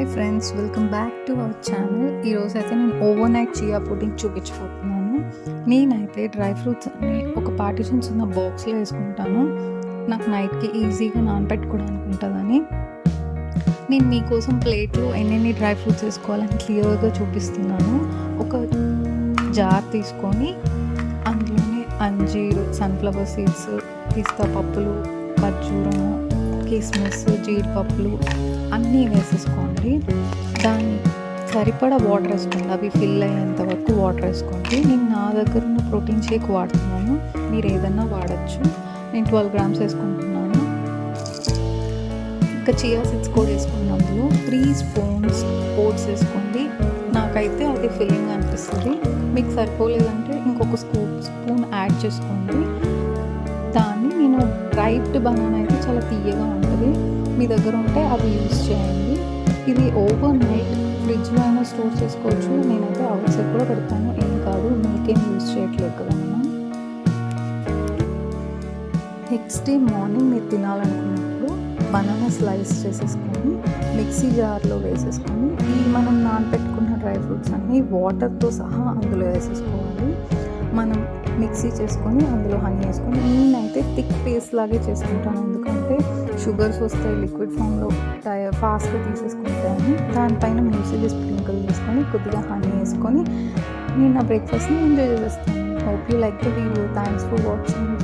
Hi friends, welcome back to our channel. ఈరోజు అయితే నేను ఓవర్ నైట్ చియా పుడ్డింగ్ చూపించబోతున్నాను. నేనైతే డ్రై ఫ్రూట్స్ అన్ని ఒక పార్టిషన్స్ ఉన్న బాక్స్లో వేసుకుంటాను. నాకు నైట్కి ఈజీగా నానబెట్టుకోవడానికి ఉంటుందని నేను మీకోసం ప్లేట్లో ఎన్నెన్ని డ్రై ఫ్రూట్స్ వేసుకోవాలని క్లియర్గా చూపిస్తున్నాను. ఒక జార్ తీసుకొని అందులోనే అంజీరు, సన్ఫ్లవర్ సీడ్స్, పిస్తా పప్పులు, ఖర్జూరము, కిస్మిస్, జీడిపప్పులు అన్నీ వేసేసుకోండి. దాన్ని సరిపడా వాటర్ వేసుకోండి. అవి ఫిల్ అయ్యేంత వరకు వాటర్ వేసుకోండి. నేను నా దగ్గర ఉన్న ప్రోటీన్ షేక్ వాడుతున్నాను, మీరు ఏదన్నా వాడచ్చు. నేను 12 grams వేసుకుంటున్నాను. ఇంకా చియా సీడ్స్ కూడా వేసుకోండి. అందులో 3 spoons ఓట్స్ వేసుకోండి. నాకైతే అది ఫిల్లింగ్ అనిపిస్తుంది. మీకు సరిపోలేదంటే ఇంకొక స్పూన్ యాడ్ చేసుకోండి. దాన్ని నేను రైప్డ్ బనానా అయితే చాలా తీయగా ఉంటుంది, మీ దగ్గర ఉంటే అవి యూజ్ చేయండి. ఇది ఓవర్ నైట్ ఫ్రిడ్జ్లో అయినా స్టోర్ చేసుకోవచ్చు. నేనైతే అవుట్ సైడ్ కూడా పెడతాను, ఏం కాదు. మిల్క్ ఏం యూజ్ చేయట్లేదు కదా మనం. నెక్స్ట్ డే మార్నింగ్ మీరు తినాలనుకున్నప్పుడు బనానా స్లైస్ చేసేసుకొని మిక్సీ జార్లో వేసేసుకొని ఈ మనం నానబెట్టుకున్న డ్రై ఫ్రూట్స్ అన్నీ వాటర్తో సహా అందులో వేసేసుకోవాలి. మనం మిక్సీ చేసుకొని అందులో హనీ వేసుకొని, నేనైతే థిక్ పేస్ట్ లాగే చేసుకుంటాను, ఎందుకంటే షుగర్స్ వస్తాయి లిక్విడ్ ఫామ్లో ఫాస్ట్గా తీసేసుకుంటాను. దానిపైన మ్యూసిలీ స్ప్రింకిల్ చేసుకొని కొద్దిగా హనీ వేసుకొని నేను నా బ్రేక్ఫాస్ట్ని ఎంజాయ్ చేస్తాను. Hope you like the video. Thanks for watching.